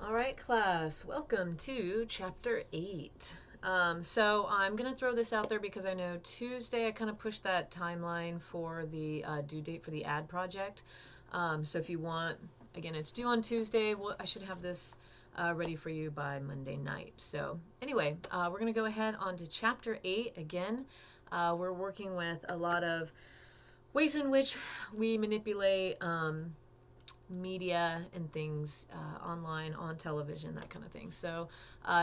All right, class, welcome to chapter 8. So I'm going to throw this out there because I know Tuesday I kind of pushed that timeline for the due date for the ad project. So if you want, again, it's due on Tuesday. Well, I should have this ready for you by Monday night. So anyway, we're going to go ahead on to chapter 8 again. We're working with a lot of ways in which we manipulate media and things online, on television, that kind of thing. So,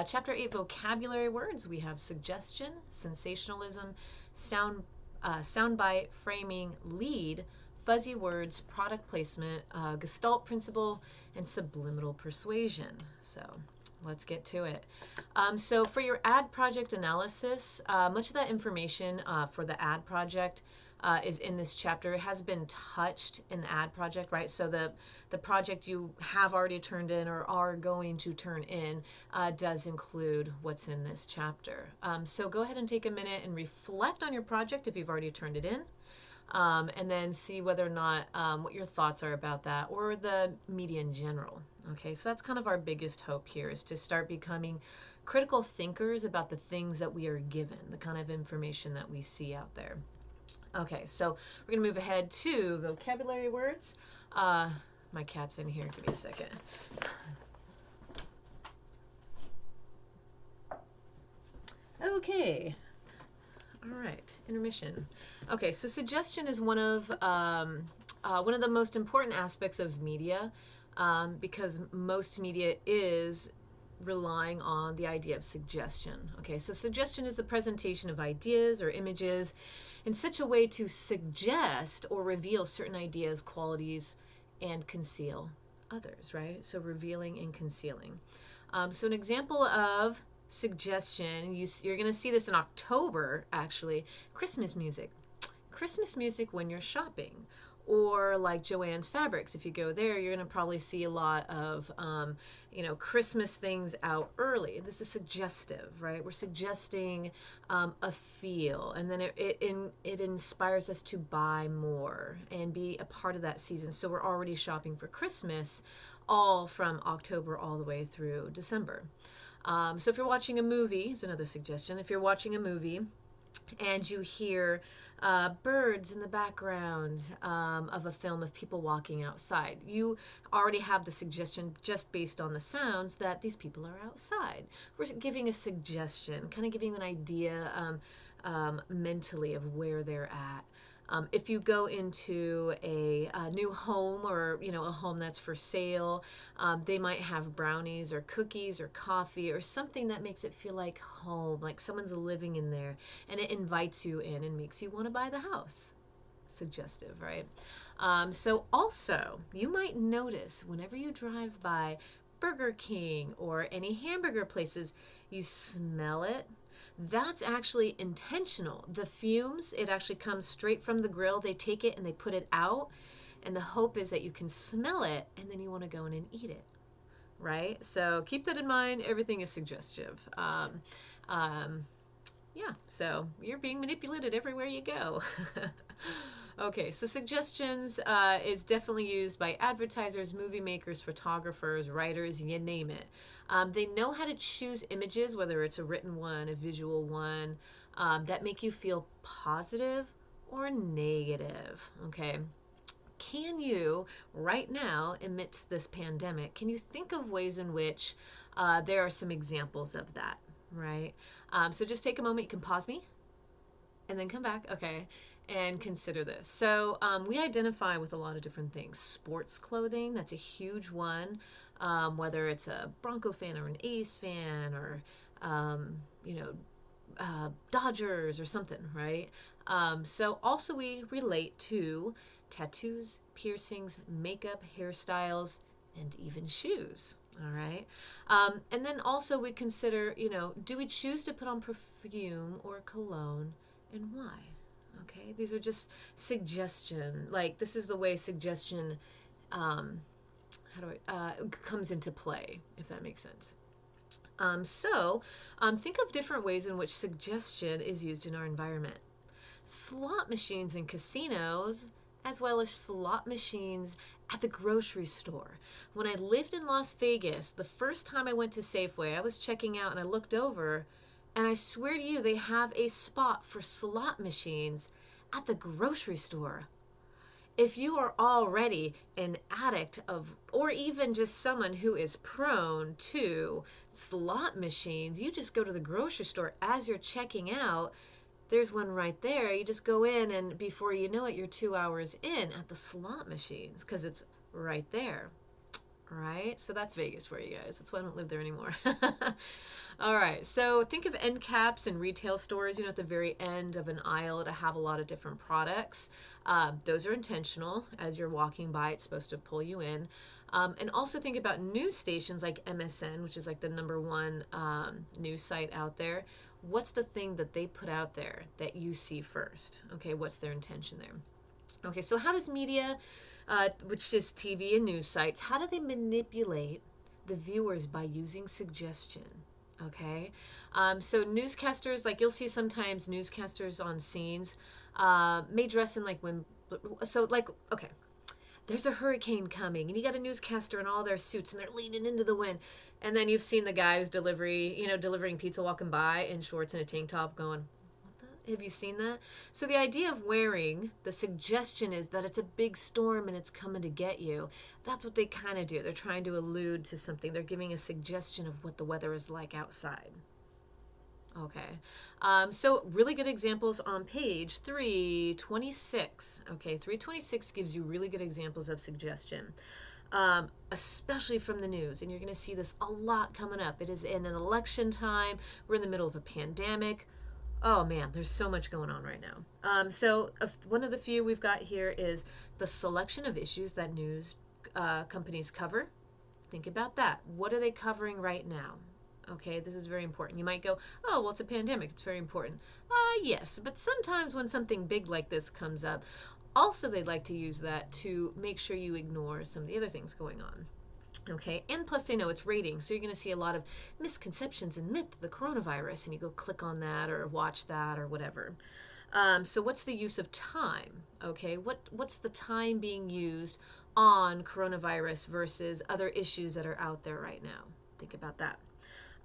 chapter 8 vocabulary words, we have suggestion, sensationalism, soundbite, framing, lead, fuzzy words, product placement, gestalt principle, and subliminal persuasion. So, let's get to it. So, for your ad project analysis, much of that information for the ad project is in this chapter. It has been touched in the ad project, right? So the project you have already turned in or are going to turn in does include what's in this chapter. So go ahead and take a minute and reflect on your project if you've already turned it in. And then see whether or not what your thoughts are about that or the media in general. Okay, so that's kind of our biggest hope here, is to start becoming critical thinkers about the things that we are given, the kind of information that we see out there. Okay, so we're going to move ahead to vocabulary words. My cat's in here. Give me a second. Okay. All right. Intermission. Okay, so suggestion is one of the most important aspects of media, because most media is relying on the idea of suggestion. Okay, so suggestion is the presentation of ideas or images in such a way to suggest or reveal certain ideas, qualities, and conceal others, right? So revealing and concealing. So an example of suggestion, you're going to see this in October, actually, Christmas music. Christmas music when you're shopping. Or like Joann's Fabrics, if you go there, you're going to probably see a lot of, Christmas things out early. This is suggestive, right? We're suggesting a feel, and then it inspires us to buy more and be a part of that season. So we're already shopping for Christmas, all from October all the way through December. So if you're watching a movie, is another suggestion. If you're watching a movie and you hear birds in the background of a film of people walking outside, you already have the suggestion just based on the sounds that these people are outside. We're giving a suggestion, kind of giving an idea mentally of where they're at. If you go into a new home, or a home that's for sale, they might have brownies or cookies or coffee or something that makes it feel like home, like someone's living in there, and it invites you in and makes you want to buy the house. Suggestive, right? So also, you might notice whenever you drive by Burger King or any hamburger places, you smell it. That's actually intentional. The fumes, it actually comes straight from the grill. They take it and they put it out, and the hope is that you can smell it and then you want to go in and eat it, right? So keep that in mind. Everything is suggestive. Yeah, so you're being manipulated everywhere you go. Okay, so suggestions is definitely used by advertisers, movie makers, photographers, writers, you name it. They know how to choose images, whether it's a written one, a visual one, that make you feel positive or negative. Okay. Can you, right now, amidst this pandemic, can you think of ways in which there are some examples of that, right? So just take a moment. You can pause me and then come back. Okay. And consider this. So we identify with a lot of different things. Sports clothing, that's a huge one. Whether it's a Bronco fan or an A's fan, or Dodgers or something, right? So also we relate to tattoos, piercings, makeup, hairstyles, and even shoes. All right. And then also we consider, do we choose to put on perfume or cologne, and why? Okay, these are just suggestion. Like, this is the way suggestion comes into play, if that makes sense. Think of different ways in which suggestion is used in our environment. Slot machines in casinos, as well as slot machines at the grocery store. When I lived in Las Vegas, the first time I went to Safeway, I was checking out and I looked over, and I swear to you, they have a spot for slot machines at the grocery store. If you are already an addict of, or even just someone who is prone to slot machines, you just go to the grocery store as you're checking out. There's one right there. You just go in, and before you know it, you're 2 hours in at the slot machines because it's right there. Right? So that's Vegas for you guys. That's why I don't live there anymore. All right. So think of end caps in retail stores, at the very end of an aisle to have a lot of different products. Those are intentional. As you're walking by, it's supposed to pull you in. And also think about news stations like MSN, which is like the number one news site out there. What's the thing that they put out there that you see first? Okay, what's their intention there? Okay, so how does media, which is TV and news sites, how do they manipulate the viewers by using suggestion? Okay, so newscasters, like you'll see sometimes newscasters on scenes may dress in like when, so like, okay, there's a hurricane coming, and you got a newscaster in all their suits, and they're leaning into the wind. And then you've seen the guy who's delivering pizza walking by in shorts and a tank top going, what the? Have you seen that? So the idea of wearing, the suggestion is that it's a big storm and it's coming to get you. That's what they kind of do. They're trying to allude to something. They're giving a suggestion of what the weather is like outside. Okay, so really good examples on page 326. Okay, 326 gives you really good examples of suggestion, especially from the news. And you're going to see this a lot coming up. It is in an election time. We're in the middle of a pandemic. Oh man, there's so much going on right now. So one of the few we've got here is the selection of issues that news companies cover. Think about that. What are they covering right now? Okay, this is very important. You might go, oh, well, it's a pandemic. It's very important. Yes, but sometimes when something big like this comes up, also they'd like to use that to make sure you ignore some of the other things going on. Okay, and plus they know it's ratings, so you're going to see a lot of misconceptions and myth of the coronavirus, and you go click on that or watch that or whatever. So what's the use of time? Okay, what's the time being used on coronavirus versus other issues that are out there right now? Think about that.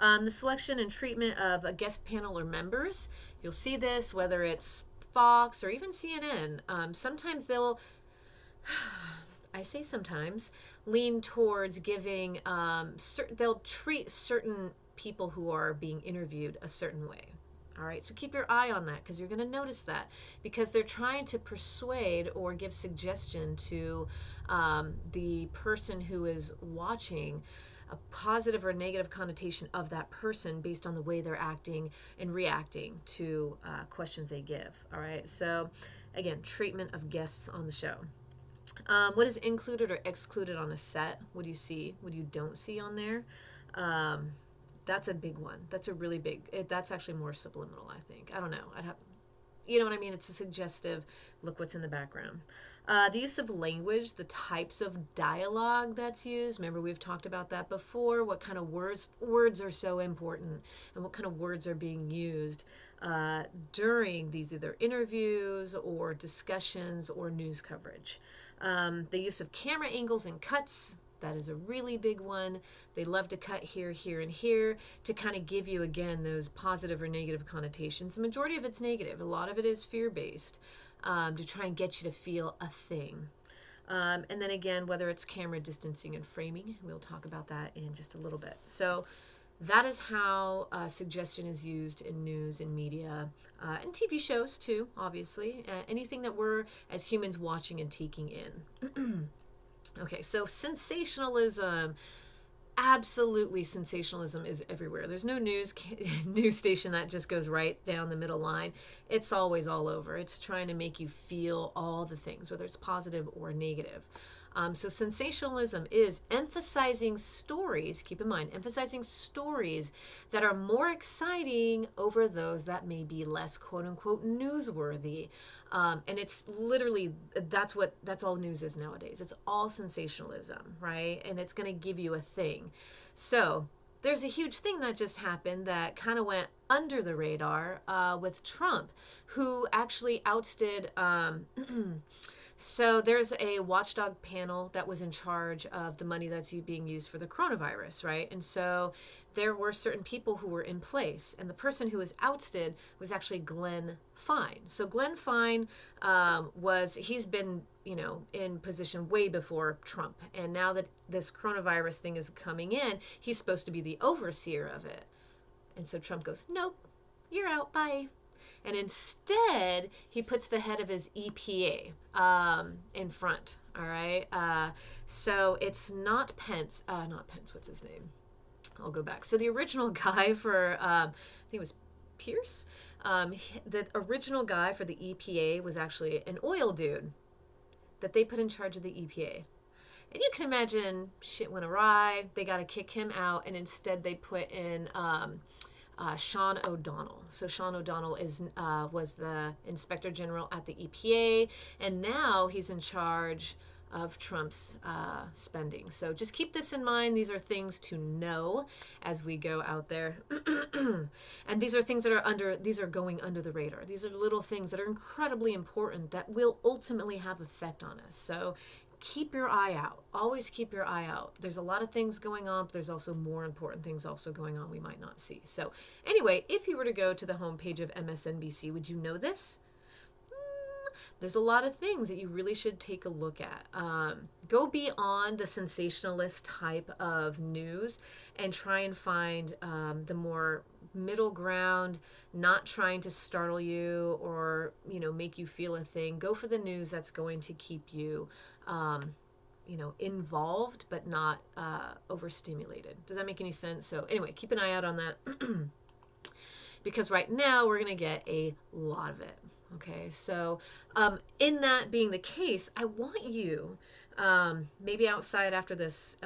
The selection and treatment of a guest panel or members. You'll see this whether it's Fox or even CNN. Sometimes they'll, I say sometimes, lean towards giving, they'll treat certain people who are being interviewed a certain way. All right, so keep your eye on that because you're going to notice that because they're trying to persuade or give suggestion to the person who is watching a positive or negative connotation of that person based on the way they're acting and reacting to questions they give. All right, so again, treatment of guests on the show. What is included or excluded on a set? What do you see? What you don't see on there? That's a big one. That's a really big. That's actually more subliminal, I think. I don't know. You know what I mean? It's a suggestive. Look what's in the background. The use of language, the types of dialogue that's used. Remember, we've talked about that before. What kind of words are so important, and what kind of words are being used during these either interviews or discussions or news coverage. The use of camera angles and cuts. That is a really big one. They love to cut here, here, and here to kind of give you, again, those positive or negative connotations. The majority of it's negative. A lot of it is fear-based to try and get you to feel a thing. And then again, whether it's camera distancing and framing, we'll talk about that in just a little bit. So that is how suggestion is used in news and media and TV shows too, obviously. Anything that we're, as humans, watching and taking in. Okay, so sensationalism. Absolutely, sensationalism is everywhere. There's no news station that just goes right down the middle line. It's always all over. It's trying to make you feel all the things, whether it's positive or negative. So sensationalism is emphasizing stories, keep in mind, emphasizing stories that are more exciting over those that may be less quote unquote newsworthy. And it's literally, that's all news is nowadays. It's all sensationalism, right? And it's going to give you a thing. So there's a huge thing that just happened that kind of went under the radar with Trump, who actually ousted So there's a watchdog panel that was in charge of the money that's being used for the coronavirus, right? And so there were certain people who were in place, and the person who was ousted was actually Glenn Fine. So Glenn Fine he's been, in position way before Trump, and now that this coronavirus thing is coming in, he's supposed to be the overseer of it. And so Trump goes, nope, you're out, bye. And instead, he puts the head of his EPA in front. All right. So it's not Pence. Not Pence. What's his name? I'll go back. So the original guy for, I think it was Pierce. The original guy for the EPA was actually an oil dude that they put in charge of the EPA. And you can imagine shit went awry. They got to kick him out. And instead, they put in Sean O'Donnell. So Sean O'Donnell was the Inspector General at the EPA, and now he's in charge of Trump's spending. So just keep this in mind. These are things to know as we go out there. And these are things that these are going under the radar. These are little things that are incredibly important that will ultimately have effect on us. So keep your eye out. Always keep your eye out. There's a lot of things going on, but there's also more important things also going on we might not see. So anyway, if you were to go to the homepage of MSNBC, would you know this? There's a lot of things that you really should take a look at. Go beyond the sensationalist type of news and try and find the more middle ground, not trying to startle you or, make you feel a thing. Go for the news that's going to keep you involved, but not overstimulated. Does that make any sense? So anyway, keep an eye out on that because right now we're going to get a lot of it. Okay, so in that being the case, I want you, maybe outside after this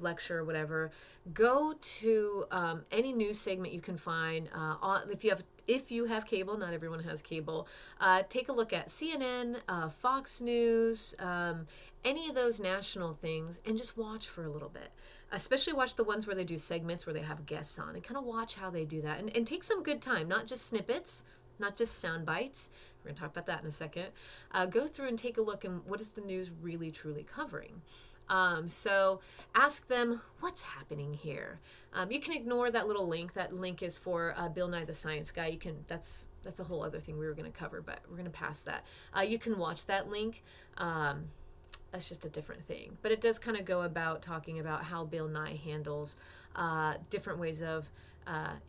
lecture or whatever, go to any news segment you can find. If you have cable, not everyone has cable, take a look at CNN, Fox News, any of those national things, and just watch for a little bit. Especially watch the ones where they do segments where they have guests on, and kind of watch how they do that. And take some good time, not just snippets, not just sound bites. We're going to talk about that in a second. Go through and take a look and what is the news really, truly covering. So ask them, what's happening here? You can ignore that little link. That link is for Bill Nye the Science Guy. That's a whole other thing we were going to cover, but we're going to pass that. You can watch that link. That's just a different thing. But it does kind of go about talking about how Bill Nye handles different ways of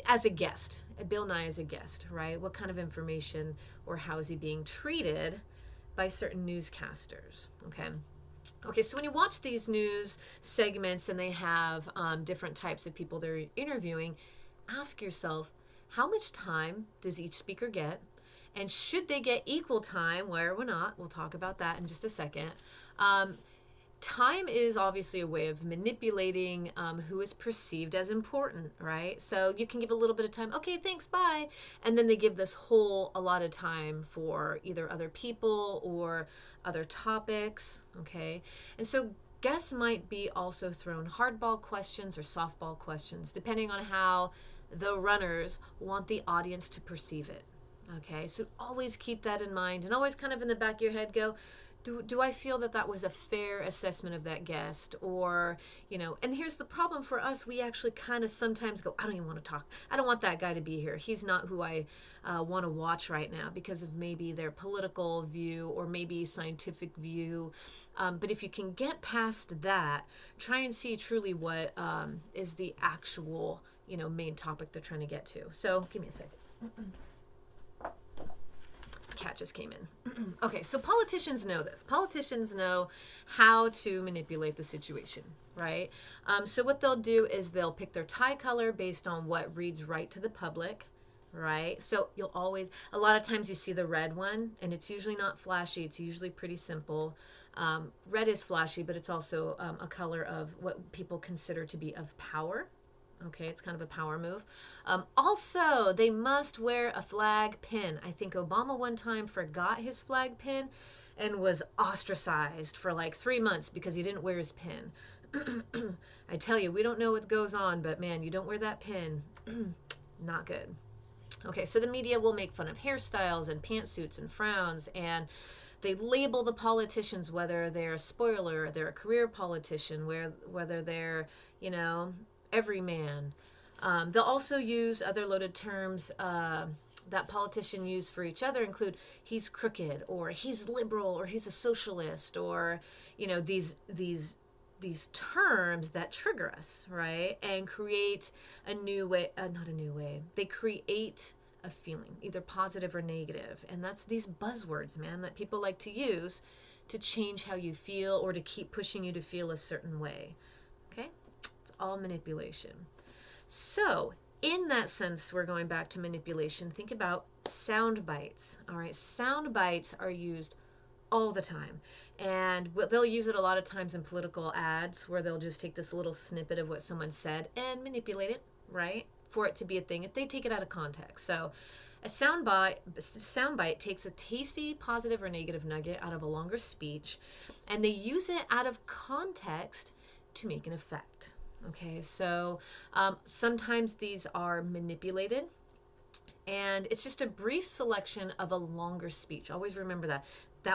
as a guest. Bill Nye is a guest, right? What kind of information or how is he being treated by certain newscasters? Okay, so when you watch these news segments and they have different types of people they're interviewing, ask yourself, how much time does each speaker get? And should they get equal time, where or not? We'll talk about that in just a second. Time is obviously a way of manipulating who is perceived as important, right? So you can give a little bit of time, okay, thanks, bye. And then they give this a lot of time for either other people or other topics, okay? And so guests might be also thrown hardball questions or softball questions, depending on how the runners want the audience to perceive it, okay? So always keep that in mind and always kind of in the back of your head go, do I feel that was a fair assessment of that guest? Or, and here's the problem for us. We actually kind of sometimes go, I don't even want to talk. I don't want that guy to be here. He's not who I want to watch right now because of maybe their political view or maybe scientific view. But if you can get past that, try and see truly what is the actual, main topic they're trying to get to. So give me a second. Cat just came in. Okay, so politicians know this. Politicians know how to manipulate the situation, right? So what they'll do is they'll pick their tie color based on what reads right to the public, right? So a lot of times you see the red one, and it's usually not flashy. It's usually pretty simple. Red is flashy, but it's also a color of what people consider to be of power. Okay, it's kind of a power move. Also, they must wear a flag pin. I think Obama one time forgot his flag pin and was ostracized for like 3 months because he didn't wear his pin. I tell you, we don't know what goes on, but man, you don't wear that pin. Not good. Okay, so the media will make fun of hairstyles and pantsuits and frowns and They label the politicians, whether they're a spoiler, they're a career politician, whether they're, you know, everyman. They'll also use other loaded terms that politicians use for each other, include he's crooked, or he's liberal, or he's a socialist, or, you know, these terms that trigger us, right? And create a new way, not a new way. They create a feeling, either positive or negative. And that's these buzzwords, man, that people like to use to change how you feel or to keep pushing you to feel a certain way. Okay? It's all manipulation. So, in that sense, we're going back to manipulation. Think about sound bites. All right? Sound bites are used all the time. And they'll use it a lot of times in political ads where they'll just take this little snippet of what someone said and manipulate it, right? For it to be a thing if they take it out of context. So a soundbite takes a tasty positive or negative nugget out of a longer speech, and they use it out of context to make an effect. Okay, so sometimes these are manipulated, and it's just a brief selection of a longer speech. Always remember that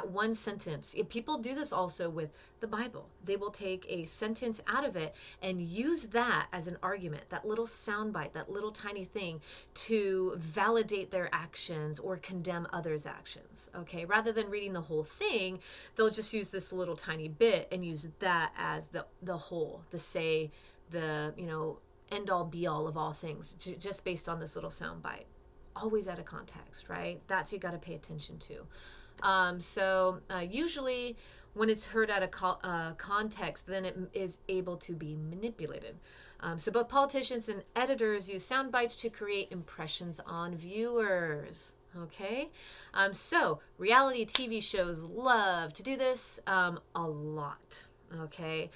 one sentence. People do this also with the Bible. They will take a sentence out of it and use that as an argument, that little soundbite, that little tiny thing, to validate their actions or condemn others' actions. Okay, rather than reading the whole thing, they'll just use this little tiny bit and use that as the whole, the end all be all of all things, just based on this little soundbite. Always out of context, right? That's you got to pay attention to. Usually when it's heard out of context, then it is able to be manipulated. So both politicians and editors use sound bites to create impressions on viewers. Okay? So reality TV shows love to do this a lot. Okay?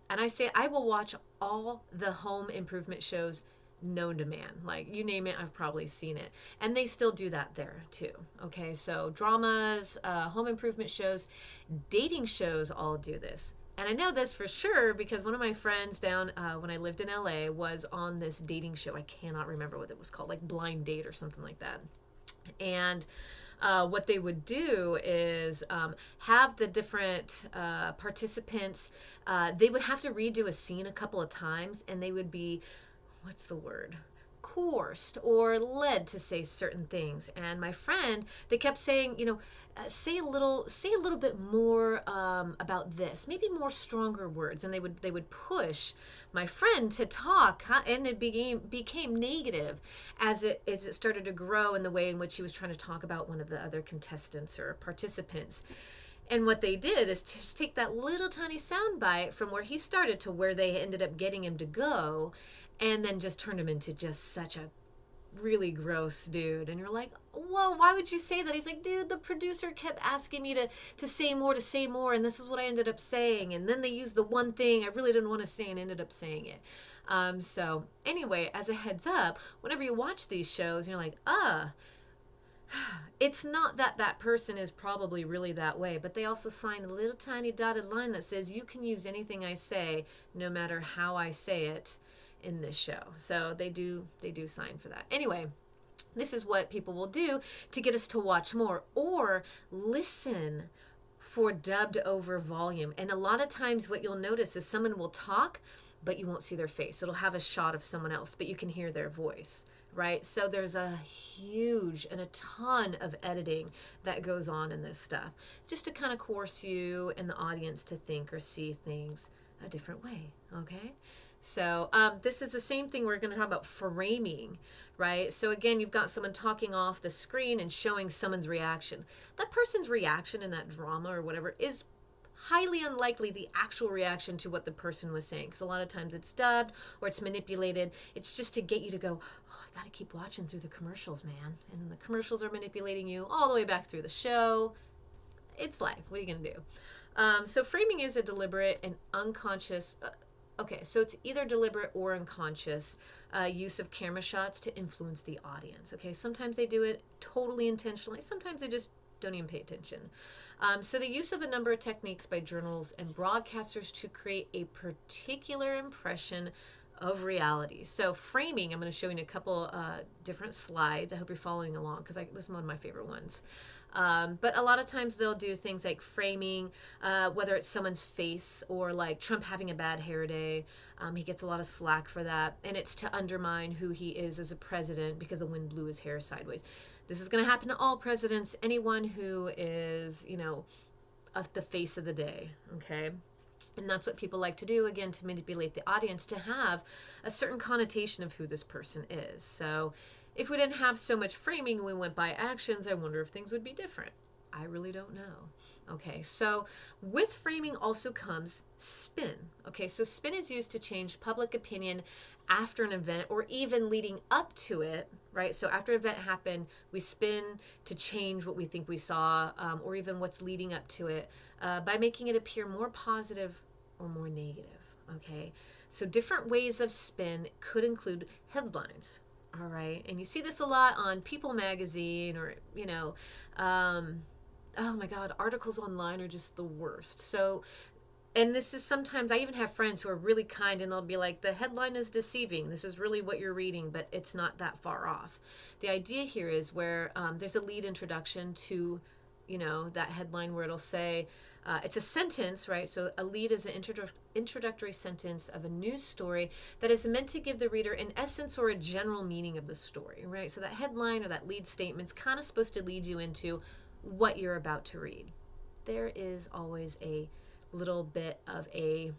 And I say I will watch all the home improvement shows known to man. Like, you name it, I've probably seen it. And they still do that there too. Okay, so dramas, home improvement shows, dating shows all do this. And I know this for sure because one of my friends down when I lived in LA was on this dating show. I cannot remember what it was called, like Blind Date or something like that. And what they would do is have the different participants, they would have to redo a scene a couple of times, and they would be, what's the word? Coerced or led to say certain things. And my friend, they kept saying, say a little bit more about this, maybe more stronger words. And they would push my friend to talk, and it became negative as it started to grow in the way in which he was trying to talk about one of the other contestants or participants. And what they did is to just take that little tiny soundbite from where he started to where they ended up getting him to go, and then just turned him into just such a really gross dude. And you're like, whoa, why would you say that? He's like, dude, the producer kept asking me to say more, and this is what I ended up saying. And then they used the one thing I really didn't want to say and ended up saying it. So anyway, as a heads up, whenever you watch these shows, you're like, it's not that person is probably really that way, but they also sign a little tiny dotted line that says you can use anything I say, no matter how I say it, in this show. So they do sign for that. Anyway, this is what people will do to get us to watch more or listen for dubbed over volume. And a lot of times what you'll notice is someone will talk, but you won't see their face. It'll have a shot of someone else, but you can hear their voice, right? So there's a huge and a ton of editing that goes on in this stuff, just to kind of coerce you and the audience to think or see things a different way, okay? So this is the same thing we're going to talk about, framing, right? So again, you've got someone talking off the screen and showing someone's reaction. That person's reaction in that drama or whatever is highly unlikely the actual reaction to what the person was saying, because a lot of times it's dubbed or it's manipulated. It's just to get you to go, oh, I got to keep watching through the commercials, man. And then the commercials are manipulating you all the way back through the show. It's life. What are you going to do? So framing is a deliberate and unconscious... Okay, so it's either deliberate or unconscious use of camera shots to influence the audience. Okay, sometimes they do it totally intentionally. Sometimes they just don't even pay attention. So the use of a number of techniques by journals and broadcasters to create a particular impression of reality. So framing, I'm going to show you in a couple different slides. I hope you're following along because this is one of my favorite ones. But a lot of times they'll do things like framing, whether it's someone's face or like Trump having a bad hair day. He gets a lot of slack for that. And it's to undermine who he is as a president because the wind blew his hair sideways. This is going to happen to all presidents, anyone who is, the face of the day, okay? And that's what people like to do, again, to manipulate the audience to have a certain connotation of who this person is. So if we didn't have so much framing and we went by actions, I wonder if things would be different. I really don't know. Okay, so with framing also comes spin. Okay, so spin is used to change public opinion after an event or even leading up to it, right? So after an event happened, we spin to change what we think we saw or even what's leading up to it by making it appear more positive or more negative, okay? So different ways of spin could include headlines, all right? And you see this a lot on People magazine or, oh my God, articles online are just the worst. So, and this is sometimes, I even have friends who are really kind and they'll be like, the headline is deceiving. This is really what you're reading, but it's not that far off. The idea here is where there's a lead introduction to, that headline where it'll say, it's a sentence, right? So a lead is an introductory sentence of a news story that is meant to give the reader an essence or a general meaning of the story, right? So that headline or that lead statement's kind of supposed to lead you into what you're about to read. There is always a little bit of a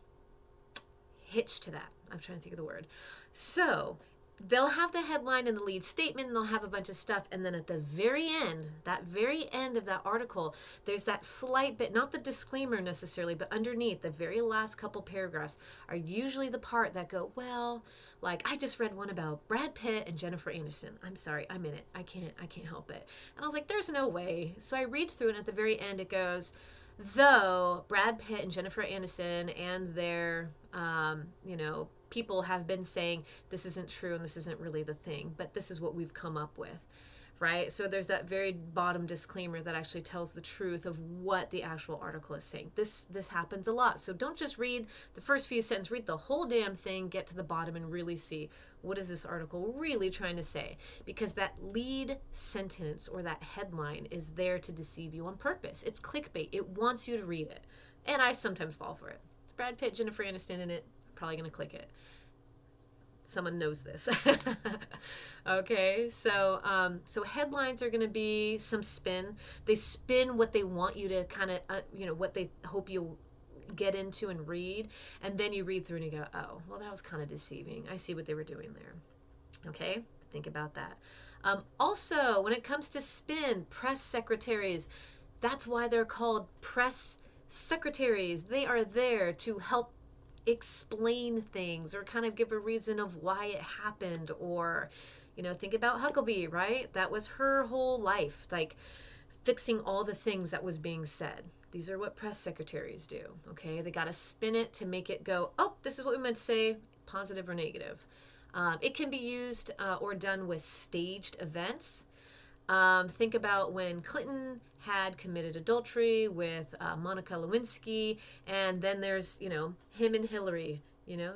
hitch to that. I'm trying to think of the word. So they'll have the headline and the lead statement and they'll have a bunch of stuff, and then at the very end, that very end of that article, there's that slight bit, not the disclaimer necessarily, but underneath the very last couple paragraphs are usually the part that go, well, like I just read one about Brad Pitt and Jennifer Aniston. I'm sorry, I'm in it. I can't help it. And I was like, there's no way. So I read through and at the very end it goes, though Brad Pitt and Jennifer Aniston and their people have been saying this isn't true and this isn't really the thing, but this is what we've come up with, right? So there's that very bottom disclaimer that actually tells the truth of what the actual article is saying. This happens a lot. So don't just read the first few sentences, read the whole damn thing, get to the bottom and really see what is this article really trying to say, because that lead sentence or that headline is there to deceive you on purpose. It's clickbait. It wants you to read it. And I sometimes fall for it. Brad Pitt, Jennifer Aniston in it, probably going to click it. Someone knows this. Okay, so headlines are going to be some spin. They spin what they want you to kind of, what they hope you'll get into and read. And then you read through and you go, oh, well, that was kind of deceiving. I see what they were doing there. Okay, think about that. Also, when it comes to spin, press secretaries, that's why they're called press secretaries. They are there to help explain things or kind of give a reason of why it happened, or think about Huckabee, right? That was her whole life, like fixing all the things that was being said. These are what press secretaries do. Okay, they got to spin it to make it go, oh, this is what we meant to say, positive or negative. It can be used or done with staged events. Think about when Clinton had committed adultery with Monica Lewinsky, and then there's, him and Hillary,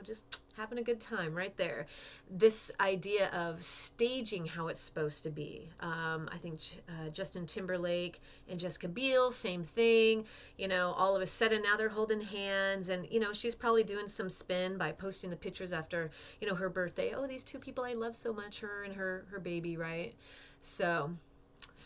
just having a good time right there. This idea of staging how it's supposed to be. I think Justin Timberlake and Jessica Biel, same thing. All of a sudden now they're holding hands, and, she's probably doing some spin by posting the pictures after, her birthday. Oh, these two people I love so much, her and her baby, right? So